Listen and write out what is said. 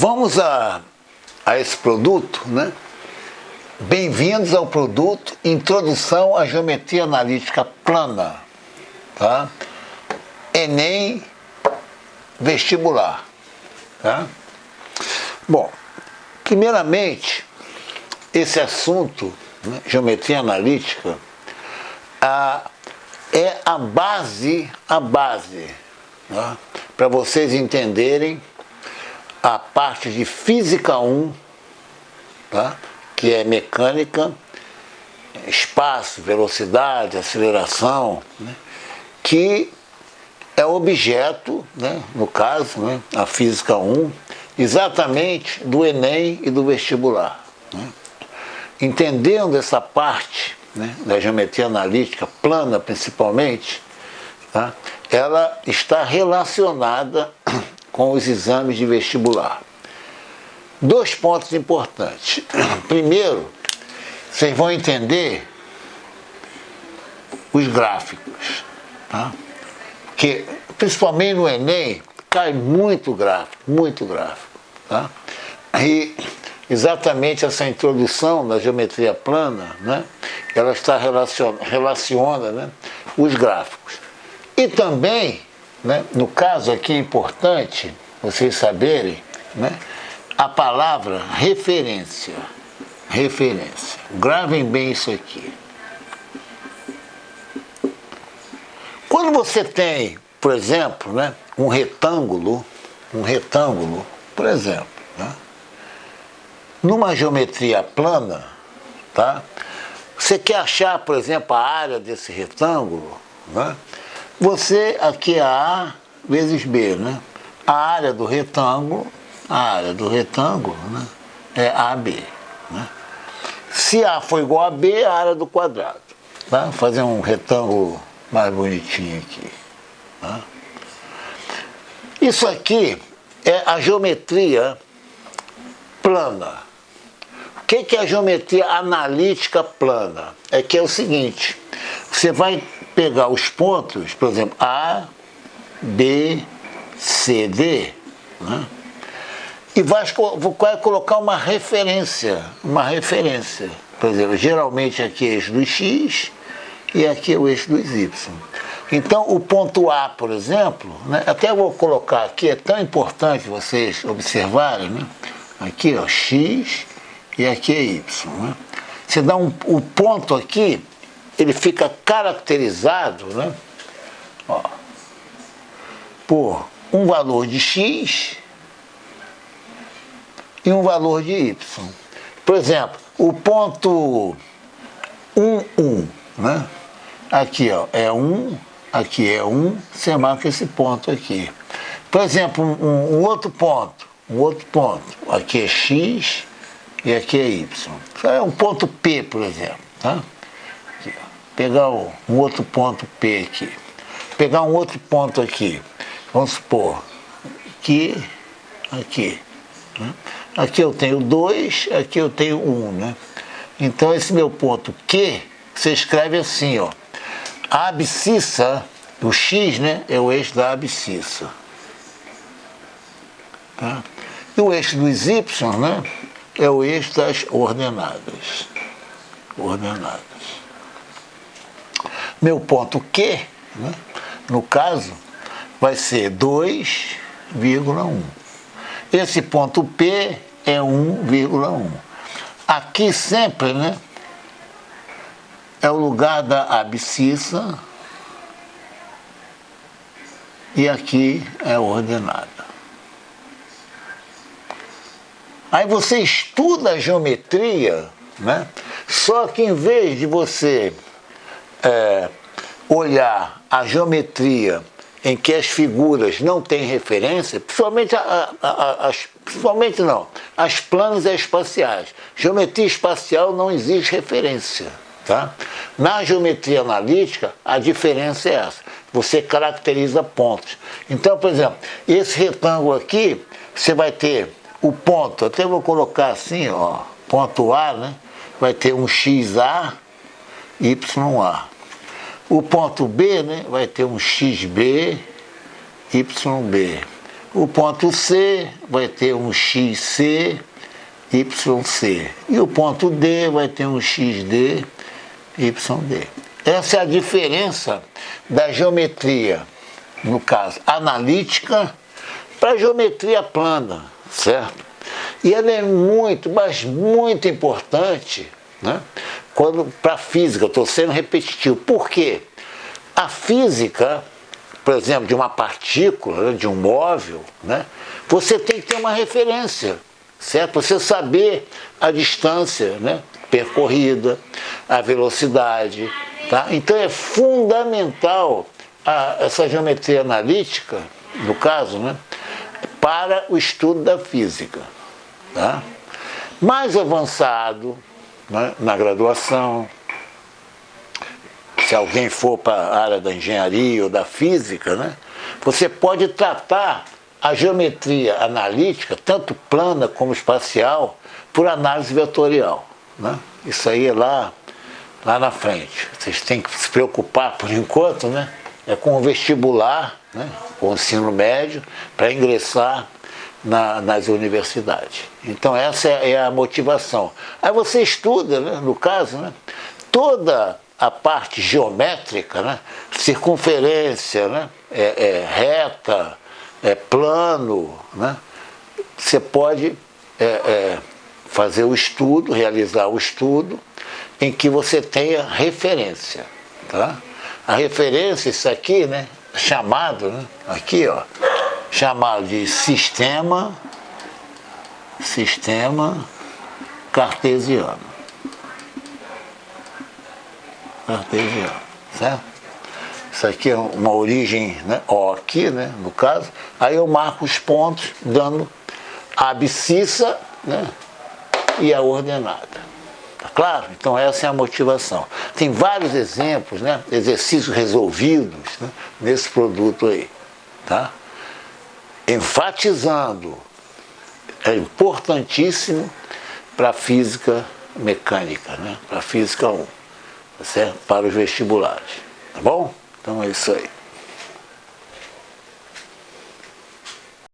Vamos a esse produto, né? Bem-vindos ao produto Introdução à Geometria Analítica Plana, tá? Enem Vestibular, tá? Bom, primeiramente, esse assunto, né, geometria analítica, é a base, tá? Para vocês entenderem a parte de Física 1, tá? Que é mecânica, espaço, velocidade, aceleração, né? Que é objeto, né? No caso, né? A Física 1, exatamente do Enem e do vestibular, né? Entendendo essa parte, né, da geometria analítica plana principalmente, tá? Ela está relacionada com os exames de vestibular. Dois pontos importantes. Primeiro, vocês vão entender os gráficos, tá? Porque, principalmente no Enem, cai muito gráfico, tá? E exatamente essa introdução da geometria plana, né, ela está relaciona, né, os gráficos. E também, né, no caso aqui é importante vocês saberem, né, a palavra referência. Referência. Gravem bem isso aqui. Quando você tem, por exemplo, né, um retângulo, por exemplo, né, numa geometria plana, tá? Você quer achar, por exemplo, a área desse retângulo, né? Você, aqui é A vezes B, né? A área do retângulo, né, é AB, né? Se A for igual a B, a área do quadrado, tá? Vou fazer um retângulo mais bonitinho aqui, tá? Isso aqui é a geometria plana. O que é a geometria analítica plana? É que é o seguinte, você vai pegar os pontos, por exemplo, A, B, C, D, né? E vai colocar uma referência. Por exemplo, geralmente aqui é o eixo dos X e aqui é o eixo dos Y. Então, o ponto A, por exemplo, né, até vou colocar aqui, é tão importante vocês observarem, né? Aqui, ó, X e aqui é Y, né? Você dá o ponto aqui, ele fica caracterizado, né, ó, por um valor de X e um valor de Y. Por exemplo, o ponto 1, né? Aqui, ó, é 1, aqui é 1, você marca esse ponto aqui. Por exemplo, um outro ponto, aqui é X e aqui é Y. É um ponto P, por exemplo, tá? Aqui, ó. Pegar um outro ponto P aqui. Pegar um outro ponto aqui. Vamos supor, aqui. Né? Aqui eu tenho 2, aqui eu tenho 1, né? Então esse meu ponto Q, você escreve assim, ó. A abscissa, o X, né, é o eixo da abscissa. Tá? E o eixo dos Y, né, é o eixo das ordenadas. Meu ponto Q, né, no caso, vai ser 2,1. Esse ponto P é 1,1. Aqui sempre, né, é o lugar da abscissa e aqui é a ordenada. Aí você estuda a geometria, né? Só que em vez de você olhar a geometria em que as figuras não têm referência, principalmente as planas e espaciais. Geometria espacial não existe referência, tá? Na geometria analítica, a diferença é essa. Você caracteriza pontos. Então, por exemplo, esse retângulo aqui, você vai ter o ponto, até vou colocar assim, ó, ponto A, né? Vai ter um XA, YA. O ponto B, né, vai ter um XB, YB. O ponto C vai ter um XC, YC. E o ponto D vai ter um XD, YD. Essa é a diferença da geometria, no caso, analítica, para a geometria plana, certo? E ela é muito, mas muito importante, né, para a física. Estou sendo repetitivo. Por quê? A física, por exemplo, de uma partícula, de um móvel, né, você tem que ter uma referência, certo? Você saber a distância, né, percorrida, a velocidade. Tá? Então é fundamental essa geometria analítica, no caso, né, para o estudo da física. Tá? Mais avançado, né, na graduação, se alguém for para a área da engenharia ou da física, né, você pode tratar a geometria analítica, tanto plana como espacial, por análise vetorial. Né? Isso aí é lá na frente. Vocês têm que se preocupar, por enquanto, né, com o vestibular, né, com o ensino médio, para ingressar nas universidades. Então essa é a motivação. Aí você estuda, né, no caso, né, toda a parte geométrica, né, circunferência, né, reta, plano, né, você pode fazer o estudo, realizar o estudo, em que você tenha referência. Tá? A referência, isso aqui, né, chamado, né, aqui, ó, chamado de sistema cartesiano. Certo? Isso aqui é uma origem, né, ó, aqui, né, no caso. Aí eu marco os pontos dando a abscissa, né, e a ordenada. Tá claro? Então essa é a motivação. Tem vários exemplos, né, exercícios resolvidos, né, nesse produto aí. Tá? Enfatizando, é importantíssimo para a física mecânica, né? Para a física 1, tá certo? Para os vestibulares, tá bom? Então é isso aí.